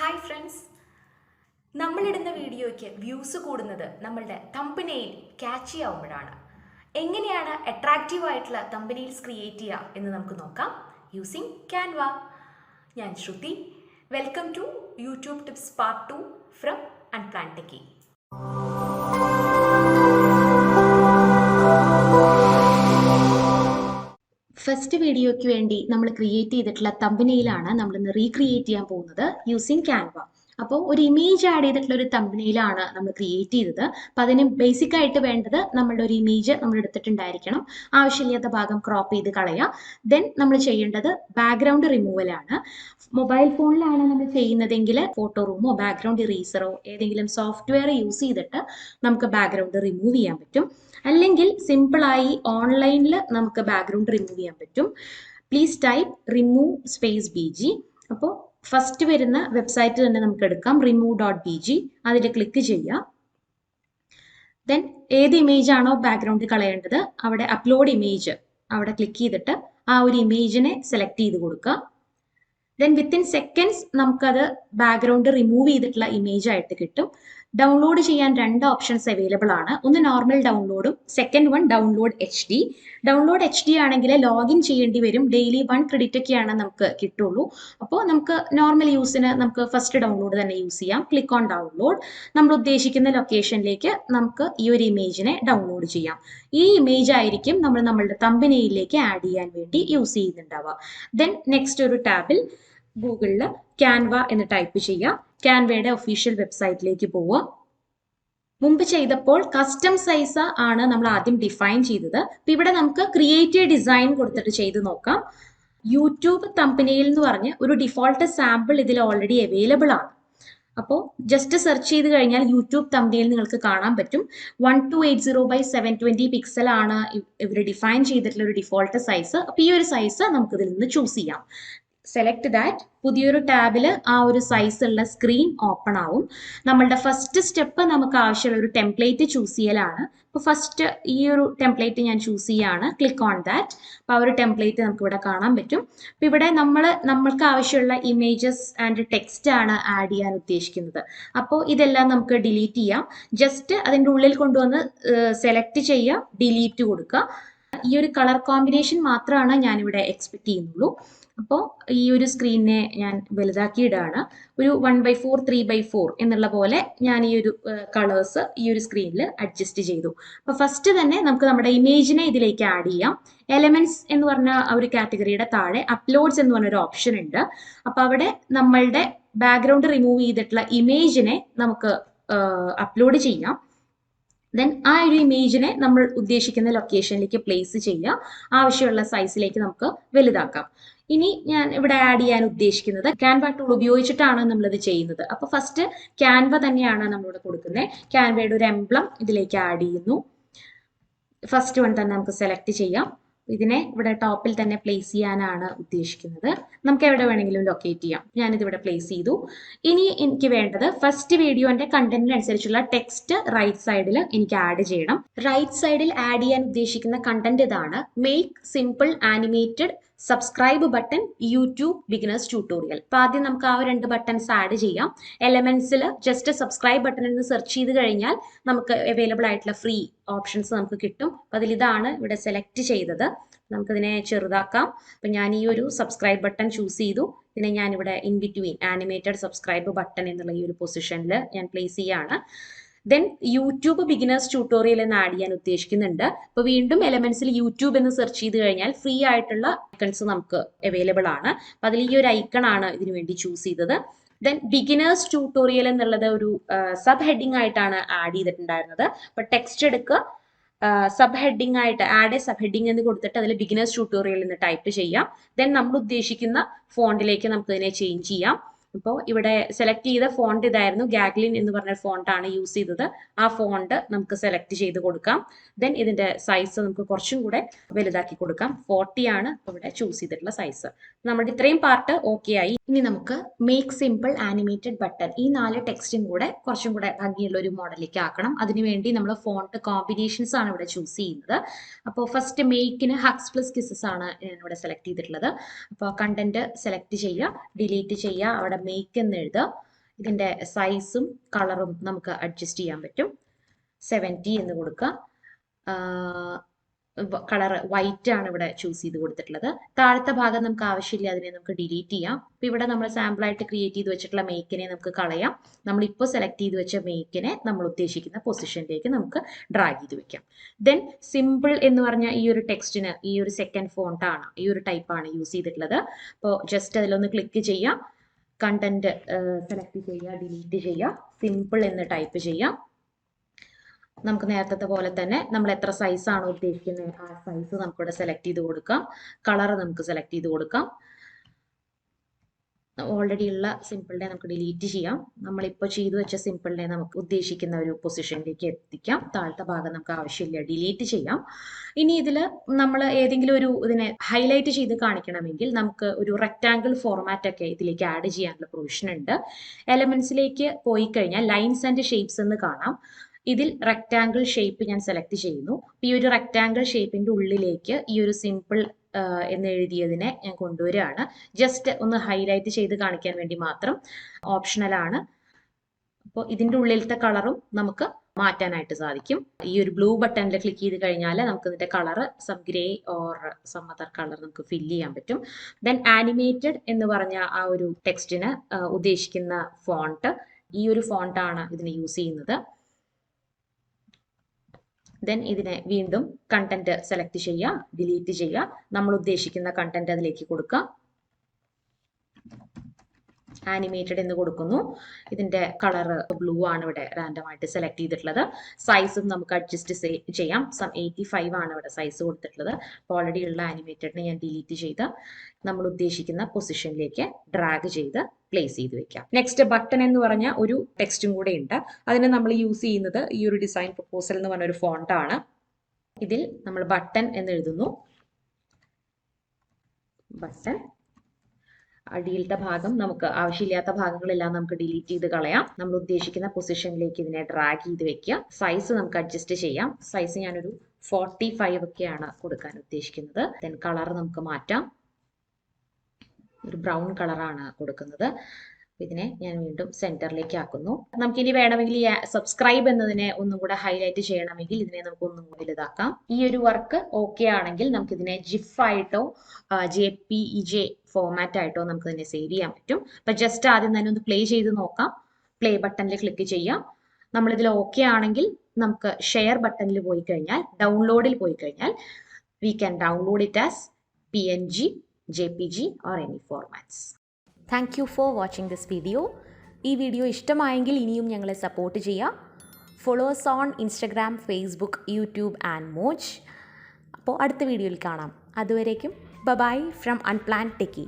Hi friends, നമ്മളിടുന്ന വീഡിയോയ്ക്ക് views കൂടുന്നത് നമ്മളുടെ തമ്പനെയിൽ ക്യാച്ചി ആവുമ്പോഴാണ്. എങ്ങനെയാണ് അട്രാക്റ്റീവ് ആയിട്ടുള്ള തമ്പനെയിൽസ് ക്രിയേറ്റ് ചെയ്യുക എന്ന് നമുക്ക് നോക്കാം യൂസിങ് ക്യാൻവ. ഞാൻ Shruti. Welcome to YouTube tips part 2 from unplan techie. First വീഡിയോയ്ക്ക് വേണ്ടി നമ്മൾ ക്രിയേറ്റ് ചെയ്തിട്ടുള്ള തമ്പനെയിലാണ് നമ്മളിന്ന് റീക്രിയേറ്റ് ചെയ്യാൻ പോകുന്നത് യൂസിങ് ക്യാൻവ. അപ്പോൾ ഒരു ഇമേജ് ആഡ് ചെയ്തിട്ടുള്ള ഒരു തമ്പനെയിലാണ് നമ്മൾ ക്രിയേറ്റ് ചെയ്തത്. അപ്പം അതിന് ബേസിക് ആയിട്ട് വേണ്ടത് നമ്മളുടെ ഒരു ഇമേജ് നമ്മൾ എടുത്തിട്ടുണ്ടായിരിക്കണം. ആവശ്യമില്ലാത്ത ഭാഗം ക്രോപ്പ് ചെയ്ത് കളയുക. ദെൻ നമ്മൾ ചെയ്യേണ്ടത് ബാക്ക്ഗ്രൗണ്ട് റിമൂവലാണ്. മൊബൈൽ ഫോണിലാണ് നമ്മൾ ചെയ്യുന്നതെങ്കിൽ ഫോട്ടോ റൂമോ ബാക്ക്ഗ്രൗണ്ട് ഇറീസറോ ഏതെങ്കിലും സോഫ്റ്റ്വെയർ യൂസ് ചെയ്തിട്ട് നമുക്ക് ബാക്ക്ഗ്രൗണ്ട് റിമൂവ് ചെയ്യാൻ പറ്റും. അല്ലെങ്കിൽ സിമ്പിളായി ഓൺലൈനിൽ നമുക്ക് ബാക്ക്ഗ്രൗണ്ട് റിമൂവ് ചെയ്യാൻ പറ്റും. Please type remove space BG. അപ്പോൾ ഫസ്റ്റ് വരുന്ന വെബ്സൈറ്റ് തന്നെ നമുക്ക് എടുക്കാം, remove.bg. അതിൽ ക്ലിക്ക് ചെയ്യുക. ദെൻ ഏത് ഇമേജ് ആണോ ബാക്ക്ഗ്രൗണ്ട് കളയേണ്ടത് അവിടെ അപ്ലോഡ് ഇമേജ് അവിടെ ക്ലിക്ക് ചെയ്തിട്ട് ആ ഒരു ഇമേജിനെ സെലക്ട് ചെയ്ത് കൊടുക്കുക. ദെൻ വിത്തിൻ സെക്കൻഡ്സ് നമുക്കത് ബാക്ക്ഗ്രൗണ്ട് റിമൂവ് ചെയ്തിട്ടുള്ള ഇമേജ് ആയിട്ട് കിട്ടും. ഡൗൺലോഡ് ചെയ്യാൻ 2 ഓപ്ഷൻസ് അവൈലബിൾ ആണ്. ഒന്ന് നോർമൽ ഡൗൺലോഡും second one download HD. Download HD ആണെങ്കിൽ ലോഗിൻ ചെയ്യേണ്ടി വരും. ഡെയിലി 1 ക്രെഡിറ്റ് ഒക്കെയാണ് നമുക്ക് കിട്ടുള്ളൂ. അപ്പോൾ നമുക്ക് നോർമൽ യൂസിന് നമുക്ക് ഫസ്റ്റ് ഡൗൺലോഡ് തന്നെ യൂസ് ചെയ്യാം. Click on download. നമ്മൾ ഉദ്ദേശിക്കുന്ന ലൊക്കേഷനിലേക്ക് നമുക്ക് ഈ ഒരു ഇമേജിനെ ഡൗൺലോഡ് ചെയ്യാം. ഈ ഇമേജ് ആയിരിക്കും നമ്മൾ നമ്മളുടെ തമ്പനെയിലേക്ക് ആഡ് ചെയ്യാൻ വേണ്ടി യൂസ് ചെയ്യുന്നുണ്ടാവുക. ദെൻ നെക്സ്റ്റ് ഒരു ടാബിൽ ഗൂഗിളിൽ ക്യാൻവ എന്ന് ടൈപ്പ് ചെയ്യുക. ക്യാൻവയുടെ ഒഫീഷ്യൽ വെബ്സൈറ്റിലേക്ക് പോവുക. മുമ്പ് ചെയ്തപ്പോൾ കസ്റ്റം സൈസ് ആണ് നമ്മൾ ആദ്യം ഡിഫൈൻ ചെയ്തത്. അപ്പൊ ഇവിടെ നമുക്ക് ക്രിയേറ്റീവ് ഡിസൈൻ കൊടുത്തിട്ട് ചെയ്ത് നോക്കാം. യൂട്യൂബ് തമ്പനെയിൽ എന്ന് പറഞ്ഞ് ഒരു ഡിഫോൾട്ട് സാമ്പിൾ ഇതിൽ ഓൾറെഡി അവൈലബിൾ ആണ്. അപ്പോൾ ജസ്റ്റ് സെർച്ച് ചെയ്ത് കഴിഞ്ഞാൽ യൂട്യൂബ് തമ്പനെയിൽ നിങ്ങൾക്ക് കാണാൻ പറ്റും. 1280x720 പിക്സൽ ആണ് ഇവർ ഡിഫൈൻ ചെയ്തിട്ടുള്ള ഒരു ഡിഫോൾട്ട് സൈസ്. അപ്പോൾ ഈ ഒരു സൈസ് നമുക്ക് ഇതിൽ നിന്ന് ചൂസ് ചെയ്യാം. Select that. പുതിയൊരു ടാബിൽ ആ ഒരു സൈസ് ഉള്ള സ്ക്രീൻ ഓപ്പൺ ആവും. നമ്മളുടെ ഫസ്റ്റ് സ്റ്റെപ്പ് നമുക്ക് ആവശ്യമുള്ള ഒരു ടെംപ്ലേറ്റ് ചൂസ് ചെയ്യലാണ്. അപ്പോൾ ഫസ്റ്റ് ഈ ഒരു ടെംപ്ലേറ്റ് ഞാൻ ചൂസ് ചെയ്യാണ്. Click on that. അപ്പോൾ ആ ഒരു ടെംപ്ലേറ്റ് നമുക്ക് ഇവിടെ കാണാൻ പറ്റും. അപ്പോൾ ഇവിടെ നമ്മൾക്ക് ആവശ്യമുള്ള ഇമേജസ് ആൻഡ് ടെക്സ്റ്റ് ആണ് ആഡ് ചെയ്യാൻ ഉദ്ദേശിക്കുന്നത്. അപ്പോൾ ഇതെല്ലാം നമുക്ക് ഡിലീറ്റ് ചെയ്യാം. ജസ്റ്റ് അതിൻ്റെ ഉള്ളിൽ കൊണ്ടുവന്ന് സെലക്ട് ചെയ്യുക, ഡിലീറ്റ് കൊടുക്കുക. ഈ ഒരു കളർ കോമ്പിനേഷൻ മാത്രമാണ് ഞാനിവിടെ എക്സ്പെക്ട് ചെയ്യുന്നുള്ളൂ. അപ്പോൾ ഈ ഒരു സ്ക്രീനിനെ ഞാൻ വലുതാക്കിയിടാണ്. ഒരു 1/4 3/4 എന്നുള്ള പോലെ ഞാൻ ഈ ഒരു കളേഴ്സ് ഈ ഒരു സ്ക്രീനിൽ അഡ്ജസ്റ്റ് ചെയ്തു. അപ്പോൾ ഫസ്റ്റ് തന്നെ നമുക്ക് നമ്മുടെ ഇമേജിനെ ഇതിലേക്ക് ആഡ് ചെയ്യാം. എലമെന്റ്സ് എന്ന് പറഞ്ഞ ആ ഒരു കാറ്റഗറിയുടെ താഴെ അപ്ലോഡ്സ് എന്ന് പറഞ്ഞൊരു ഓപ്ഷൻ ഉണ്ട്. അപ്പോൾ അവിടെ നമ്മളുടെ ബാക്ക്ഗ്രൗണ്ട് റിമൂവ് ചെയ്തിട്ടുള്ള ഇമേജിനെ നമുക്ക് അപ്ലോഡ് ചെയ്യാം. ദെൻ ആ ഒരു ഇമേജിനെ നമ്മൾ ഉദ്ദേശിക്കുന്ന ലൊക്കേഷനിലേക്ക് പ്ലേസ് ചെയ്യുക. ആവശ്യമുള്ള സൈസിലേക്ക് നമുക്ക് വലുതാക്കാം. ഇനി ഞാൻ ഇവിടെ ആഡ് ചെയ്യാൻ ഉദ്ദേശിക്കുന്നത് ക്യാൻവ ടൂൾ ഉപയോഗിച്ചിട്ടാണ് നമ്മളിത് ചെയ്യുന്നത്. അപ്പോൾ ഫസ്റ്റ് ക്യാൻവ തന്നെയാണ് നമ്മളിവിടെ കൊടുക്കുന്നത്. ക്യാൻവയുടെ ഒരു എംബ്ലം ഇതിലേക്ക് ആഡ് ചെയ്യുന്നു. ഫസ്റ്റ് വൺ തന്നെ നമുക്ക് സെലക്ട് ചെയ്യാം. ഇതിനെ ഇവിടെ ടോപ്പിൽ തന്നെ പ്ലേസ് ചെയ്യാനാണ് ഉദ്ദേശിക്കുന്നത്. നമുക്ക് എവിടെ വേണമെങ്കിലും ലൊക്കേറ്റ് ചെയ്യാം. ഞാനിതിവിടെ പ്ലേസ് ചെയ്തു. ഇനി എനിക്ക് വേണ്ടത് ഫസ്റ്റ് വീഡിയോന്റെ കണ്ടന്റിനനുസരിച്ചുള്ള ടെക്സ്റ്റ് റൈറ്റ് സൈഡിൽ എനിക്ക് ആഡ് ചെയ്യണം. റൈറ്റ് സൈഡിൽ ആഡ് ചെയ്യാൻ ഉദ്ദേശിക്കുന്ന കണ്ടന്റ് ഇതാണ്: make simple animated subscribe button YouTube beginners tutorial. അപ്പൊ ആദ്യം നമുക്ക് ആ 2 ബട്ടൺസ് ആഡ് ചെയ്യാം. എലമെന്റ്സിൽ ജസ്റ്റ് സബ്സ്ക്രൈബ് ബട്ടൺ എന്ന് സെർച്ച് ചെയ്ത് കഴിഞ്ഞാൽ നമുക്ക് അവൈലബിൾ ആയിട്ടുള്ള ഫ്രീ ഓപ്ഷൻസ് നമുക്ക് കിട്ടും. അപ്പൊ അതിൽ ഇതാണ് ഇവിടെ സെലക്ട് ചെയ്തത്. നമുക്കിതിനെ ചെറുതാക്കാം. അപ്പൊ ഞാൻ ഈ ഒരു സബ്സ്ക്രൈബ് ബട്ടൺ ചൂസ് ചെയ്തു. ഇതിനെ ഞാനിവിടെ in between animated subscribe button എന്നുള്ള ഈ ഒരു പൊസിഷനിൽ ഞാൻ പ്ലേസ് ചെയ്യാണ്. ദെൻ യൂട്യൂബ് ബിഗിനേഴ്സ് ട്യൂട്ടോറിയൽ എന്ന് ആഡ് ചെയ്യാൻ ഉദ്ദേശിക്കുന്നുണ്ട്. അപ്പോൾ വീണ്ടും എലമെന്റ്സിൽ യൂട്യൂബ് എന്ന് സെർച്ച് ചെയ്ത് കഴിഞ്ഞാൽ ഫ്രീ ആയിട്ടുള്ള ഐക്കൺസ് നമുക്ക് അവൈലബിൾ ആണ്. അപ്പോൾ അതിൽ ഈ ഒരു ഐക്കൺ ആണ് ഇതിനു വേണ്ടി ചൂസ് ചെയ്തത്. ദെൻ ബിഗിനേഴ്സ് ട്യൂട്ടോറിയൽ എന്നുള്ളത് ഒരു സബ് ഹെഡിങ് ആയിട്ടാണ് ആഡ് ചെയ്തിട്ടുണ്ടായിരുന്നത്. അപ്പോൾ ടെക്സ്റ്റ് എടുക്കുക, സബ് ഹെഡിങ് ആയിട്ട് ആഡ് എ സബ് ഹെഡിങ് എന്ന് കൊടുത്തിട്ട് അതിൽ ബിഗിനേഴ്സ് ട്യൂട്ടോറിയൽ എന്ന് ടൈപ്പ് ചെയ്യാം. ദെൻ നമ്മൾ ഉദ്ദേശിക്കുന്ന ഫോണ്ടിലേക്ക് നമുക്ക് ഇതിനെ ചേഞ്ച് ചെയ്യാം. ഇപ്പോൾ ഇവിടെ സെലക്ട് ചെയ്ത ഫോണ്ട് ഇതായിരുന്നു. ഗാഗ്ലിൻ എന്ന് പറഞ്ഞ ഫോണ്ടാണ് യൂസ് ചെയ്തത്. ആ ഫോണ്ട് നമുക്ക് സെലക്ട് ചെയ്ത് കൊടുക്കാം. ദെൻ ഇതിന്റെ സൈസ് നമുക്ക് കുറച്ചും കൂടെ വലുതാക്കി കൊടുക്കാം. 40 ആണ് ഇവിടെ ചൂസ് ചെയ്തിട്ടുള്ള സൈസ്. നമ്മുടെ ഇത്രയും പാർട്ട് ഓക്കെ ആയി. ഇനി നമുക്ക് മേക്ക് സിമ്പിൾ ആനിമേറ്റഡ് ബട്ടൺ ഈ 4 ടെക്സ്റ്റും കൂടെ കുറച്ചും കൂടെ ഭംഗിയുള്ള ഒരു മോഡലിലേക്ക് ആക്കണം. അതിനുവേണ്ടി നമ്മൾ ഫോണ്ട് കോമ്പിനേഷൻസ് ആണ് ഇവിടെ ചൂസ് ചെയ്യുന്നത്. അപ്പോൾ ഫസ്റ്റ് മേക്കിന് ഹഗ്സ് പ്ലസ് കിസസ് ആണ് ഞാൻ ഇവിടെ സെലക്ട് ചെയ്തിട്ടുള്ളത്. അപ്പോൾ കണ്ടന്റ് സെലക്ട് ചെയ്യുക, ഡിലീറ്റ് ചെയ്യുക, അവിടെ മേക്ക് എന്ന് എഴുതുക. ഇതിൻ്റെ സൈസും കളറും നമുക്ക് അഡ്ജസ്റ്റ് ചെയ്യാൻ പറ്റും. 70 എന്ന് കൊടുക്കുക. കളർ വൈറ്റ് ആണ് ഇവിടെ ചൂസ് ചെയ്ത് കൊടുത്തിട്ടുള്ളത്. താഴത്തെ ഭാഗം നമുക്ക് ആവശ്യമില്ല, അതിനെ നമുക്ക് ഡിലീറ്റ് ചെയ്യാം. അപ്പോൾ ഇവിടെ നമ്മൾ സാമ്പിളായിട്ട് ക്രിയേറ്റ് ചെയ്ത് വെച്ചിട്ടുള്ള മേക്കിനെ നമുക്ക് കളയാം. നമ്മളിപ്പോൾ സെലക്ട് ചെയ്ത് വെച്ച മേക്കിനെ നമ്മൾ ഉദ്ദേശിക്കുന്ന പൊസിഷനിലേക്ക് നമുക്ക് ഡ്രാഗ് ചെയ്ത് വെക്കാം. ദെൻ സിമ്പിൾ എന്ന് പറഞ്ഞ ഈ ഒരു ടെക്സ്റ്റിന് ഈ ഒരു സെക്കൻഡ് ഫോണ്ടാണ്, ഈ ഒരു ടൈപ്പാണ് യൂസ് ചെയ്തിട്ടുള്ളത്. അപ്പോൾ ജസ്റ്റ് അതിലൊന്ന് ക്ലിക്ക് ചെയ്യാം, കണ്ടന്റ് സെലക്ട് ചെയ്യുക, ഡിലീറ്റ് ചെയ്യുക, സിമ്പിൾ എന്ന് ടൈപ്പ് ചെയ്യാം. നമുക്ക് നേരത്തെ പോലെ തന്നെ നമ്മൾ എത്ര സൈസാണോ ഉദ്ദേശിക്കുന്നത് ആ സൈസ് നമുക്കിവിടെ സെലക്ട് ചെയ്ത് കൊടുക്കാം. കളർ നമുക്ക് സെലക്ട് ചെയ്ത് കൊടുക്കാം. ഓൾറെഡി ഉള്ള സിമ്പിളിനെ നമുക്ക് ഡിലീറ്റ് ചെയ്യാം. നമ്മളിപ്പോൾ ചെയ്തു വെച്ച സിമ്പിളിനെ നമുക്ക് ഉദ്ദേശിക്കുന്ന ഒരു പൊസിഷനിലേക്ക് എത്തിക്കാം. താഴത്തെ ഭാഗം നമുക്ക് ആവശ്യമില്ല, ഡിലീറ്റ് ചെയ്യാം. ഇനി ഇതിൽ നമ്മൾ ഏതെങ്കിലും ഒരു ഇതിനെ ഹൈലൈറ്റ് ചെയ്ത് കാണിക്കണമെങ്കിൽ നമുക്ക് ഒരു റെക്റ്റാങ്കിൾ ഫോർമാറ്റ് ഒക്കെ ഇതിലേക്ക് ആഡ് ചെയ്യാനുള്ള പ്രൊവിഷൻ ഉണ്ട്. എലമെന്റ്സിലേക്ക് പോയി കഴിഞ്ഞാൽ ലൈൻസ് ആൻഡ് ഷേപ്സ് എന്ന് കാണാം. ഇതിൽ റെക്റ്റാങ്കിൾ ഷേപ്പ് ഞാൻ സെലക്ട് ചെയ്യുന്നു. ഈ ഒരു റെക്റ്റാങ്കിൾ ഷേപ്പിന്റെ ഉള്ളിലേക്ക് ഈ ഒരു സിമ്പിൾ എന്ന് എഴുതിയതിനെ ഞാൻ കൊണ്ടുവരികയാണ്. ജസ്റ്റ് ഒന്ന് ഹൈലൈറ്റ് ചെയ്ത് കാണിക്കാൻ വേണ്ടി മാത്രം, ഓപ്ഷണലാണ്. അപ്പോൾ ഇതിൻ്റെ ഉള്ളിലത്തെ കളറും നമുക്ക് മാറ്റാനായിട്ട് സാധിക്കും. ഈ ഒരു ബ്ലൂ ബട്ടണിൽ ക്ലിക്ക് ചെയ്ത് കഴിഞ്ഞാൽ നമുക്ക് ഇതിൻ്റെ colour some grey or some other colour നമുക്ക് ഫില്ല് ചെയ്യാൻ പറ്റും. ദെൻ ആനിമേറ്റഡ് എന്ന് പറഞ്ഞ ആ ഒരു ടെക്സ്റ്റിന് ഉദ്ദേശിക്കുന്ന ഫോണ്ട്, ഈ ഒരു ഫോണ്ടാണ് ഇതിന് യൂസ് ചെയ്യുന്നത്. ദെൻ ഇതിനെ വീണ്ടും കണ്ടന്റ് സെലക്ട് ചെയ്യുക, ഡിലീറ്റ് ചെയ്യുക, നമ്മൾ ഉദ്ദേശിക്കുന്ന കണ്ടന്റ് അതിലേക്ക് കൊടുക്കുക. ആനിമേറ്റഡ് എന്ന് കൊടുക്കുന്നു. ഇതിന്റെ കളർ ബ്ലൂ ആണ് ഇവിടെ റാൻഡം ആയിട്ട് സെലക്ട് ചെയ്തിട്ടുള്ളത്. സൈസും നമുക്ക് അഡ്ജസ്റ്റ് ചെയ്യാം. സം 85 ആണ് ഇവിടെ സൈസ് കൊടുത്തിട്ടുള്ളത്. അപ്പോൾ ഓൾറെഡി ഉള്ള ആനിമേറ്റഡിനെ ഞാൻ ഡിലീറ്റ് ചെയ്ത് നമ്മൾ ഉദ്ദേശിക്കുന്ന പൊസിഷനിലേക്ക് ഡ്രാഗ് ചെയ്ത് പ്ലേസ് ചെയ്ത് വെക്കാം. നെക്സ്റ്റ് ബട്ടൺ എന്ന് പറഞ്ഞ ഒരു ടെക്സ്റ്റും കൂടെ ഉണ്ട്. അതിന് നമ്മൾ യൂസ് ചെയ്യുന്നത് ഈ ഒരു ഡിസൈൻ പ്രൊപ്പോസൽ എന്ന് പറഞ്ഞ ഒരു ഫോണ്ടാണ്. ഇതിൽ നമ്മൾ ബട്ടൺ എന്ന് എഴുതുന്നു. ബട്ടൺ അടിയിലത്തെ ഭാഗം നമുക്ക് ആവശ്യമില്ലാത്ത ഭാഗങ്ങളെല്ലാം നമുക്ക് ഡിലീറ്റ് ചെയ്ത് കളയാം. നമ്മൾ ഉദ്ദേശിക്കുന്ന പൊസിഷനിലേക്ക് ഇതിനെ ഡ്രാഗ് ചെയ്ത് വെക്കുക. സൈസ് നമുക്ക് അഡ്ജസ്റ്റ് ചെയ്യാം. സൈസ് ഞാനൊരു 45 ഒക്കെയാണ് കൊടുക്കാൻ ഉദ്ദേശിക്കുന്നത്. ദെൻ കളർ നമുക്ക് മാറ്റാം. ഒരു ബ്രൗൺ കളറാണ് കൊടുക്കുന്നത്. ഇതിനെ ഞാൻ വീണ്ടും സെന്ററിലേക്ക് ആക്കുന്നു. നമുക്കിനി വേണമെങ്കിൽ ഈ സബ്സ്ക്രൈബ് എന്നതിനെ ഒന്നും കൂടെ ഹൈലൈറ്റ് ചെയ്യണമെങ്കിൽ ഇതിനെ നമുക്ക് ഒന്നും കൂടി വലുതാക്കാം. ഈ ഒരു വർക്ക് ഓക്കെ ആണെങ്കിൽ നമുക്ക് ഇതിനെ ജിഫ് ആയിട്ടോ JPEG ഫോർമാറ്റ് ആയിട്ടോ നമുക്ക് ഇതിനെ സേവ് ചെയ്യാൻ പറ്റും. അപ്പൊ ജസ്റ്റ് ആദ്യം തന്നെ ഒന്ന് പ്ലേ ചെയ്ത് നോക്കാം. പ്ലേ ബട്ടണിൽ ക്ലിക്ക് ചെയ്യാം. നമ്മളിതിൽ ഓക്കെ ആണെങ്കിൽ നമുക്ക് ഷെയർ ബട്ടണിൽ പോയി കഴിഞ്ഞാൽ, ഡൗൺലോഡിൽ പോയി കഴിഞ്ഞാൽ we can download it as PNG, JPG or any formats. Thank you for watching this video. ഈ വീഡിയോ ഇഷ്ടമായെങ്കിൽ ഇനിയും ഞങ്ങളെ സപ്പോർട്ട് ചെയ്യുക. Follows on Instagram, Facebook, YouTube and Moj. അപ്പോൾ അടുത്ത വീഡിയോയിൽ കാണാം. അതുവരേക്കും ബൈ ഫ്രം അൺപ്ലാൻഡ് ടെക്കി.